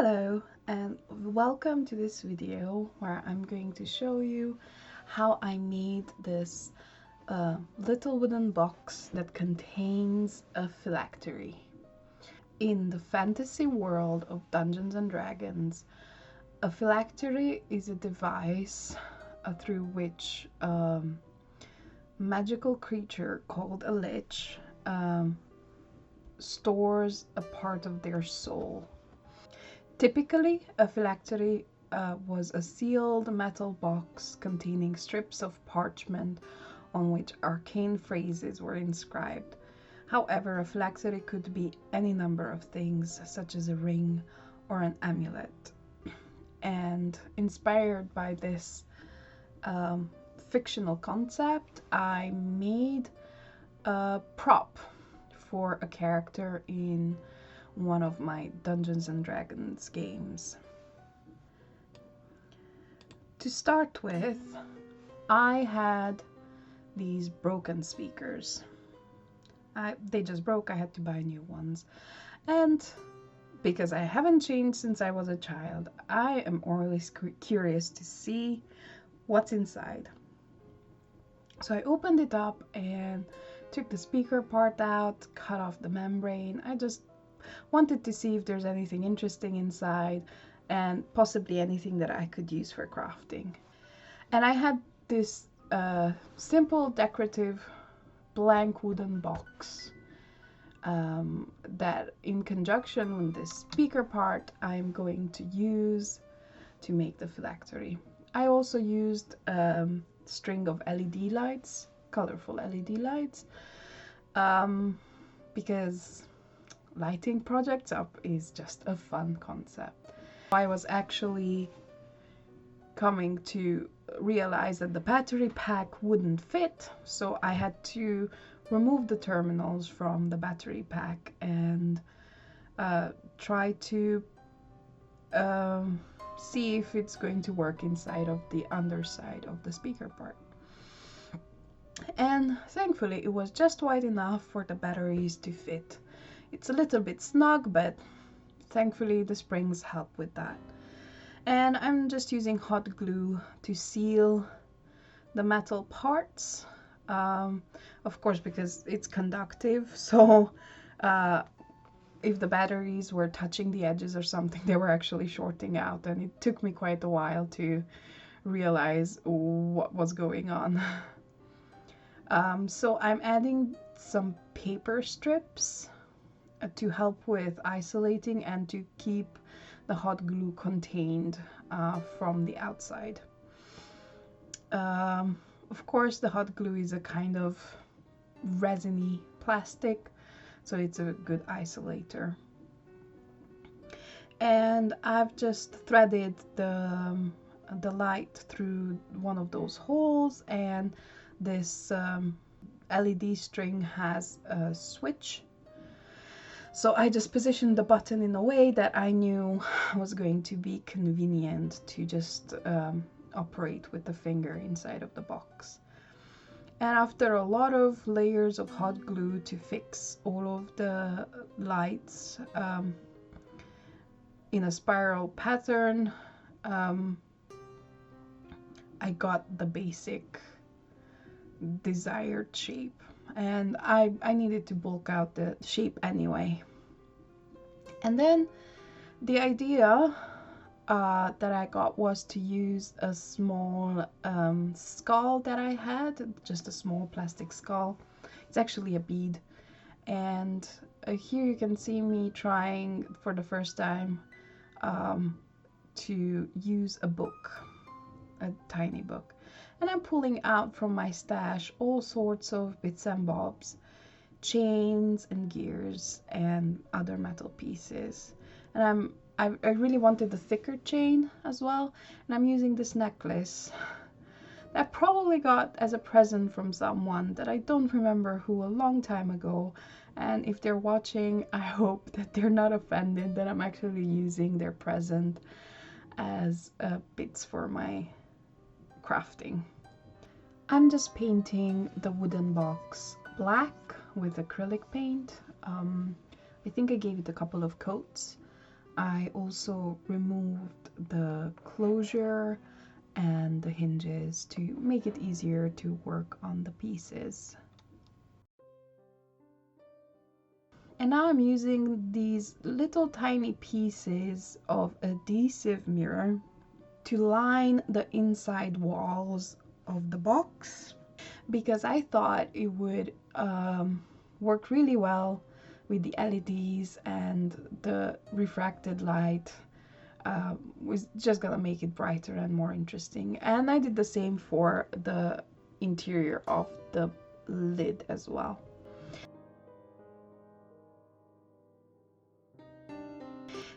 Hello and welcome to this video where I'm going to show you how I made this little wooden box that contains a phylactery. In the fantasy world of Dungeons and Dragons, a phylactery is a device through which a magical creature called a lich stores a part of their soul. Typically, a phylactery was a sealed metal box containing strips of parchment on which arcane phrases were inscribed. However, a phylactery could be any number of things, such as a ring or an amulet. And inspired by this fictional concept, I made a prop for a character in one of my Dungeons and Dragons games. To start with, I had these broken speakers. They just broke, I had to buy new ones. And because I haven't changed since I was a child, I am always curious to see what's inside. So I opened it up and took the speaker part out, cut off the membrane. I just wanted to see if there's anything interesting inside and possibly anything that I could use for crafting. And I had this simple decorative blank wooden box that in conjunction with this speaker part I'm going to use to make the phylactery. I also used a string of LED lights, colorful LED lights, because lighting projects up is just a fun concept. I was actually coming to realize that the battery pack wouldn't fit, so I had to remove the terminals from the battery pack and try to see if it's going to work inside of the underside of the speaker part. And thankfully it was just wide enough for the batteries to fit. It's a little bit snug, but thankfully the springs help with that. And I'm just using hot glue to seal the metal parts, of course, because it's conductive, so if the batteries were touching the edges or something, they were actually shorting out, and it took me quite a while to realize what was going on. So I'm adding some paper strips to help with isolating and to keep the hot glue contained from the outside. Of course, the hot glue is a kind of resiny plastic, so it's a good isolator. And I've just threaded the light through one of those holes, and this LED string has a switch. So I just positioned the button in a way that I knew was going to be convenient to just operate with the finger inside of the box. And after a lot of layers of hot glue to fix all of the lights in a spiral pattern, I got the basic desired shape. And I needed to bulk out the shape anyway. And then the idea that I got was to use a small skull that I had, just a small plastic skull. It's actually a bead. And here you can see me trying for the first time to use a book, a tiny book. And I'm pulling out from my stash all sorts of bits and bobs, chains and gears and other metal pieces. And I really wanted the thicker chain as well, and I'm using this necklace that I probably got as a present from someone that I don't remember who a long time ago. And if they're watching, I hope that they're not offended that I'm actually using their present as bits for my crafting. I'm just painting the wooden box black with acrylic paint. I think I gave it a couple of coats. I also removed the closure and the hinges to make it easier to work on the pieces. And now I'm using these little tiny pieces of adhesive mirror to line the inside walls of the box, because I thought it would work really well with the LEDs, and the refracted light was just gonna make it brighter and more interesting. And I did the same for the interior of the lid as well.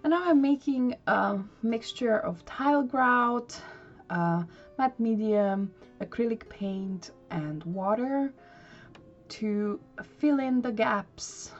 And now I'm making a mixture of tile grout, matte medium, acrylic paint, and water to fill in the gaps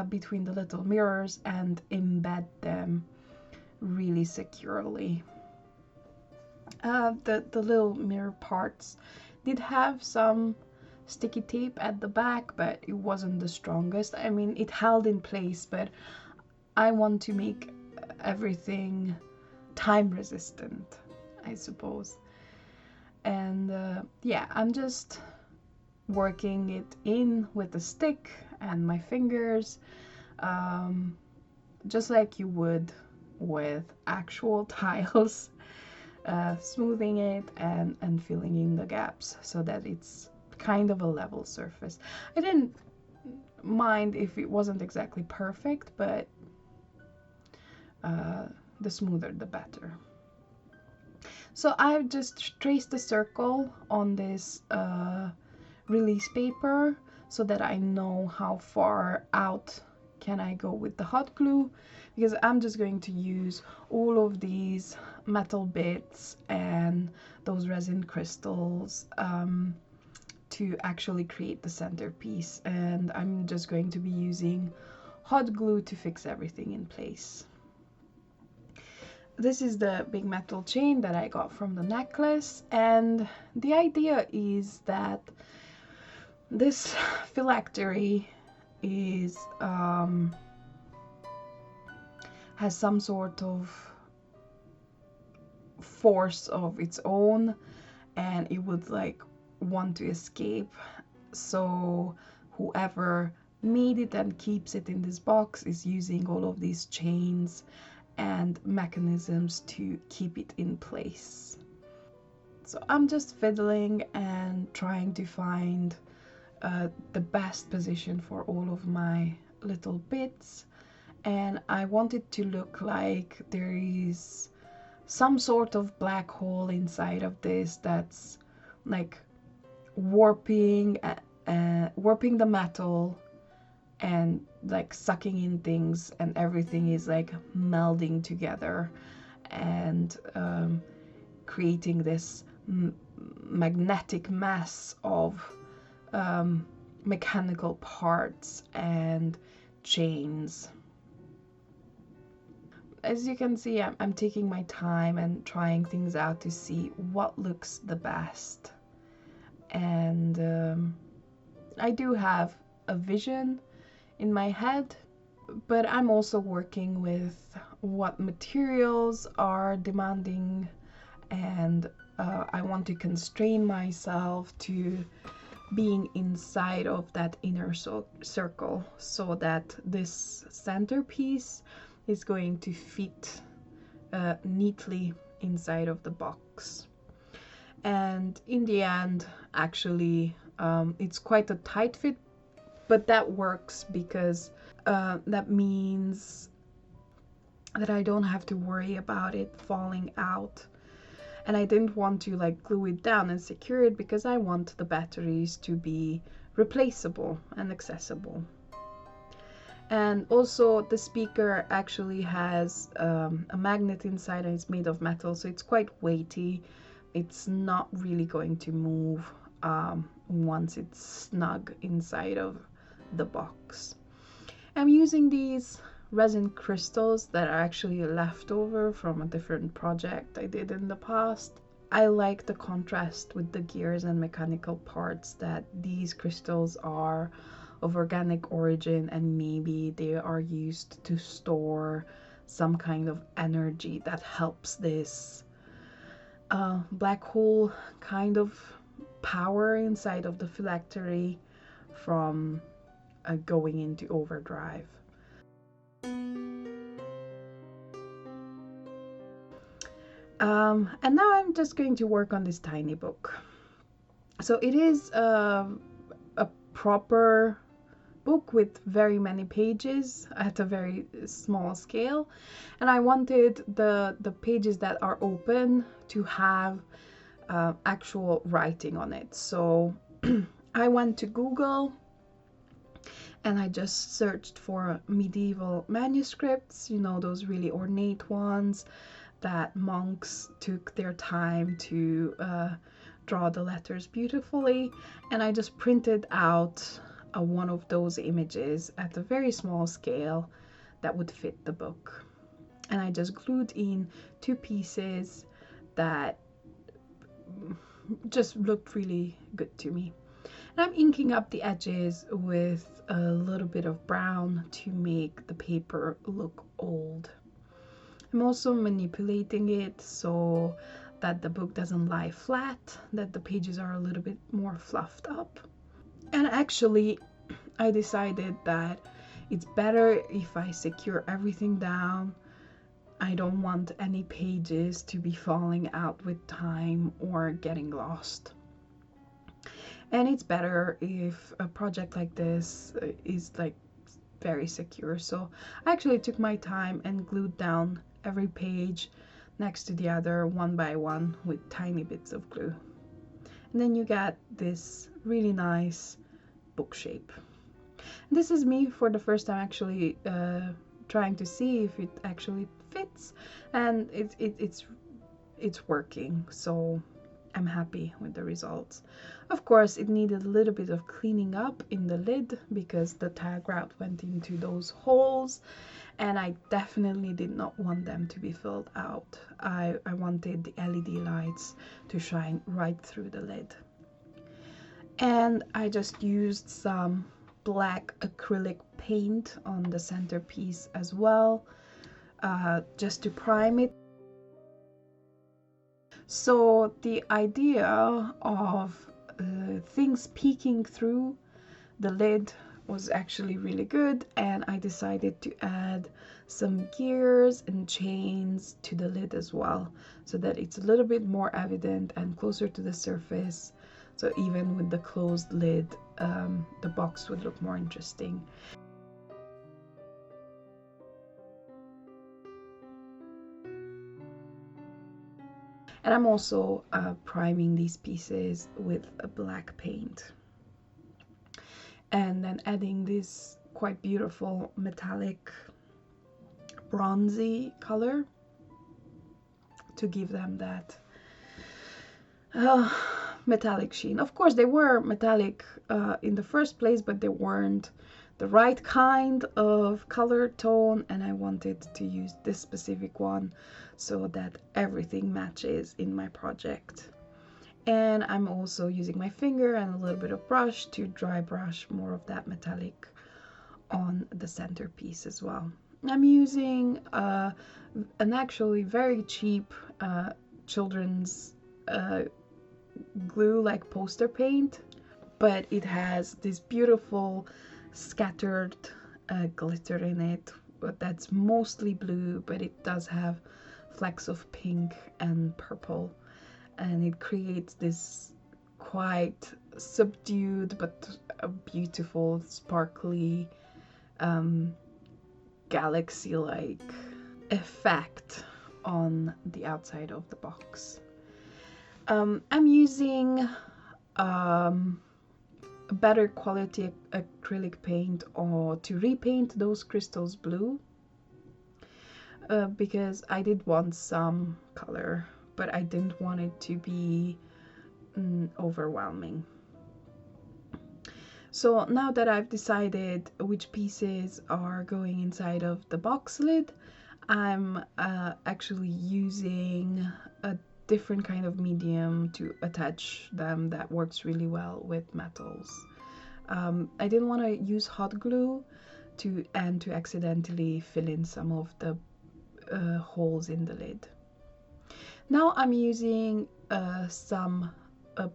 between the little mirrors and embed them really securely. The little mirror parts did have some sticky tape at the back, but it wasn't the strongest. I mean, it held in place, but I want to make everything time resistant, I suppose. And yeah, I'm just working it in with a stick and my fingers, just like you would with actual tiles, smoothing it and filling in the gaps so that it's kind of a level surface. I didn't mind if it wasn't exactly perfect, but the smoother the better. So I've just traced a circle on this release paper so that I know how far out can I go with the hot glue, because I'm just going to use all of these metal bits and those resin crystals to actually create the centerpiece, and I'm just going to be using hot glue to fix everything in place. This is the big metal chain that I got from the necklace, and the idea is that this phylactery is has some sort of force of its own, and it would like want to escape. So whoever made it and keeps it in this box is using all of these chains and mechanisms to keep it in place. So I'm just fiddling and trying to find the best position for all of my little bits, and I want it to look like there is some sort of black hole inside of this that's like warping the metal and like sucking in things, and everything is like melding together and creating this magnetic mass of mechanical parts and chains. As you can see, I'm taking my time and trying things out to see what looks the best. And I do have a vision in my head, but I'm also working with what materials are demanding, and I want to constrain myself to being inside of that inner circle so that this centerpiece is going to fit neatly inside of the box. And in the end, actually, it's quite a tight fit, but that works because that means that I don't have to worry about it falling out. And I didn't want to like glue it down and secure it because I want the batteries to be replaceable and accessible. And also the speaker actually has a magnet inside, and it's made of metal, so it's quite weighty. It's not really going to move once it's snug inside of the box. I'm using these resin crystals that are actually left over from a different project I did in the past. I like the contrast with the gears and mechanical parts, that these crystals are of organic origin and maybe they are used to store some kind of energy that helps this black hole kind of power inside of the phylactery from going into overdrive. And now I'm just going to work on this tiny book. So it is a proper book with very many pages at a very small scale, and I wanted the pages that are open to have actual writing on it. So I went to Google and I just searched for medieval manuscripts, you know, those really ornate ones that monks took their time to draw the letters beautifully, and I just printed out one of those images at a very small scale that would fit the book, and I just glued in 2 pieces that just looked really good to me. And I'm inking up the edges with a little bit of brown to make the paper look old. I'm also manipulating it so that the book doesn't lie flat, that the pages are a little bit more fluffed up. And actually, I decided that it's better if I secure everything down. I don't want any pages to be falling out with time or getting lost. And it's better if a project like this is like very secure. So I actually took my time and glued down every page next to the other one by one with tiny bits of glue. And then you get this really nice book shape. And this is me for the first time actually trying to see if it actually fits, and it's working, so I'm happy with the results. Of course, it needed a little bit of cleaning up in the lid because the tag route went into those holes, and I definitely did not want them to be filled out. I wanted the LED lights to shine right through the lid. And I just used some black acrylic paint on the centerpiece as well, just to prime it. So the idea of things peeking through the lid was actually really good, and I decided to add some gears and chains to the lid as well, so that it's a little bit more evident and closer to the surface. So even with the closed lid, the box would look more interesting. And I'm also priming these pieces with a black paint. And then adding this quite beautiful metallic bronzy color to give them that metallic sheen. Of course, they were metallic in the first place, but they weren't the right kind of color tone, and I wanted to use this specific one so that everything matches in my project. And I'm also using my finger and a little bit of brush to dry brush more of that metallic on the centerpiece as well. I'm using an actually very cheap children's glue, like poster paint, but it has this beautiful scattered glitter in it that's mostly blue, but it does have flecks of pink and purple, and it creates this quite subdued but a beautiful sparkly galaxy-like effect on the outside of the box. I'm using a better quality acrylic paint or to repaint those crystals blue, because I did want some color, but I didn't want it to be overwhelming. So now that I've decided which pieces are going inside of the box lid, I'm actually using a different kind of medium to attach them that works really well with metals. I didn't want to use hot glue to accidentally fill in some of the holes in the lid. Now I'm using some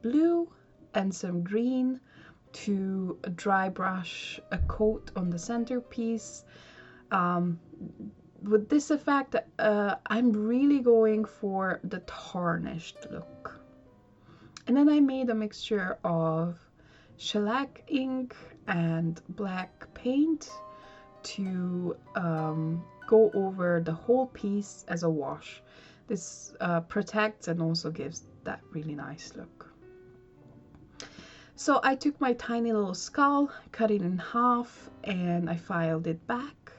blue and some green to dry brush a coat on the centerpiece. With this effect, I'm really going for the tarnished look. And then I made a mixture of shellac ink and black paint to go over the whole piece as a wash. This protects and also gives that really nice look. So I took my tiny little skull, cut it in half, and I filed it back.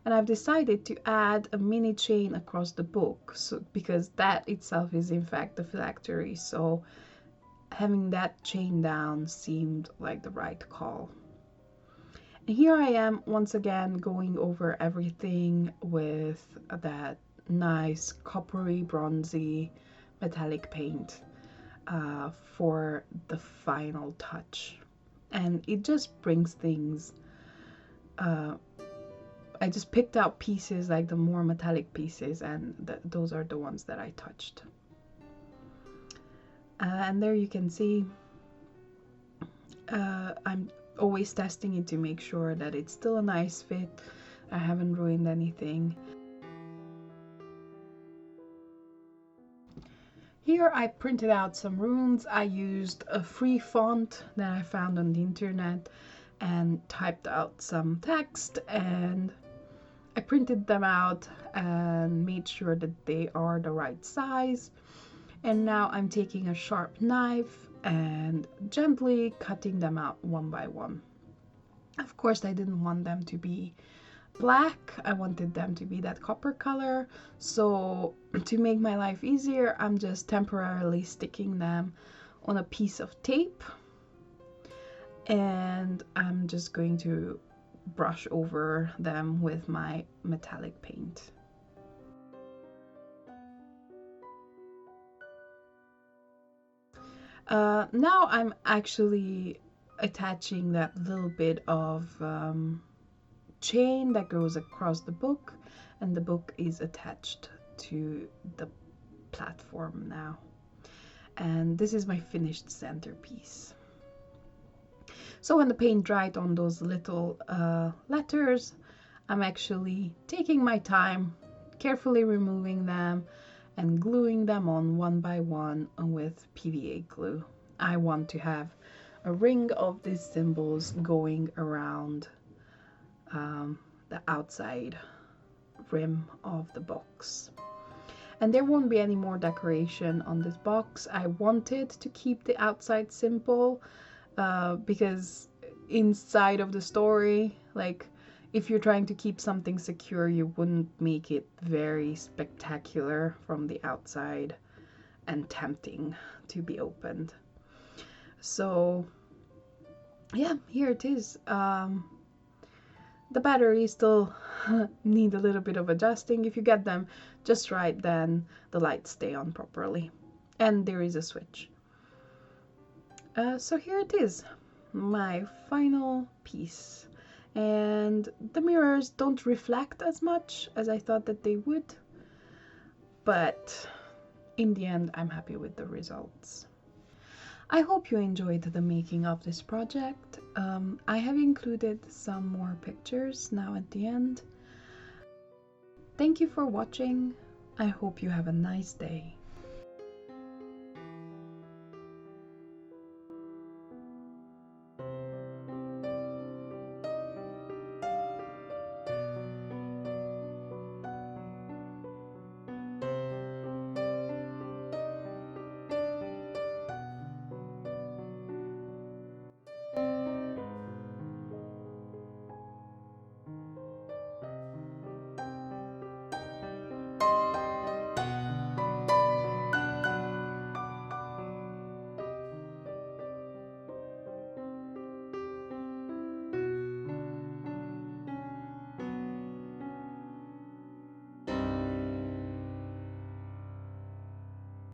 And I've decided to add a mini chain across the book, so because that itself is in fact the phylactery, so having that chain down seemed like the right call. And here I am once again going over everything with that nice coppery, bronzy, metallic paint for the final touch. And it just brings things, I just picked out pieces, like the more metallic pieces, and those are the ones that I touched. And there you can see I'm always testing it to make sure that it's still a nice fit. I haven't ruined anything. Here I printed out some runes. I used a free font that I found on the internet and typed out some text, and I printed them out and made sure that they are the right size. And now I'm taking a sharp knife and gently cutting them out one by one. Of course, I didn't want them to be black. I wanted them to be that copper color. So to make my life easier, I'm just temporarily sticking them on a piece of tape. And I'm just going to brush over them with my metallic paint. Now I'm actually attaching that little bit of chain that goes across the book, and the book is attached to the platform now. And this is my finished centerpiece. So when the paint dried on those little letters, I'm actually taking my time, carefully removing them and gluing them on one by one with PVA glue. I want to have a ring of these symbols going around the outside rim of the box. And there won't be any more decoration on this box. I wanted to keep the outside simple because inside of the story, like, if you're trying to keep something secure, you wouldn't make it very spectacular from the outside and tempting to be opened. So yeah, here it is. The batteries still need a little bit of adjusting. If you get them just right, then the lights stay on properly. And there is a switch. So here it is, my final piece. And the mirrors don't reflect as much as I thought that they would, but in the end I'm happy with the results. I hope you enjoyed the making of this project. I have included some more pictures now at the end. Thank you for watching. I hope you have a nice day.